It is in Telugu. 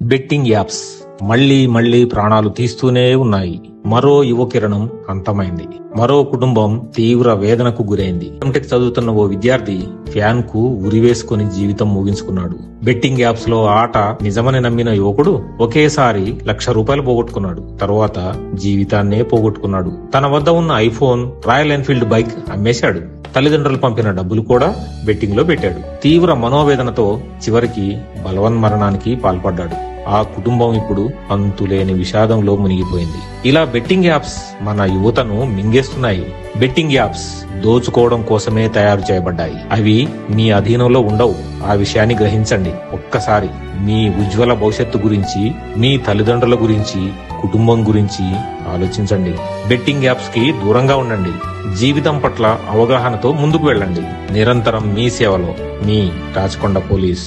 బెట్టింగ్ యాప్స్ మళ్లీ మళ్లీ ప్రాణాలు తీస్తూనే ఉన్నాయి. మరో యువ కిరణం అంతమైంది. మరో కుటుంబం తీవ్ర వేదనకు గురైంది. ఎంటెక్ చదువుతున్న ఓ విద్యార్థి ఫ్యాన్ కు ఉరివేసుకుని జీవితం ముగించుకున్నాడు. బెట్టింగ్ యాప్స్ లో ఆట నిజమని నమ్మిన యువకుడు ఒకేసారి ₹1,00,000 పోగొట్టుకున్నాడు. తరువాత జీవితాన్నే పోగొట్టుకున్నాడు. తన వద్ద ఉన్న ఐఫోన్, రాయల్ ఎన్ఫీల్డ్ బైక్ అమ్మేశాడు. తల్లిదండ్రులు పంపిన డబ్బులు కూడా బెట్టింగ్ లో పెట్టాడు. తీవ్ర మనోవేదనతో చివరికి బలవన్మరణానికి పాల్పడ్డాడు. ఆ కుటుంబం ఇప్పుడు అంతులేని విషాదంలో మునిగిపోయింది. ఇలా బెట్టింగ్ యాప్స్ మన యువతను మింగేస్తున్నాయి. బెట్టింగ్ యాప్స్ దోచుకోవడం కోసమే తయారు చేయబడ్డాయి. అవి మీ అధీనంలో ఉండవు. ఆ విషయాన్ని గ్రహించండి. ఒక్కసారి మీ ఉజ్వల భవిష్యత్తు గురించి, మీ తల్లిదండ్రుల గురించి, కుటుంబం గురించి ఆలోచించండి. బెట్టింగ్ యాప్స్ కి దూరంగా ఉండండి. జీవితం పట్ల అవగాహనతో ముందుకు వెళ్ళండి. నిరంతరం మీ సేవలో మీ రాచకొండ పోలీస్.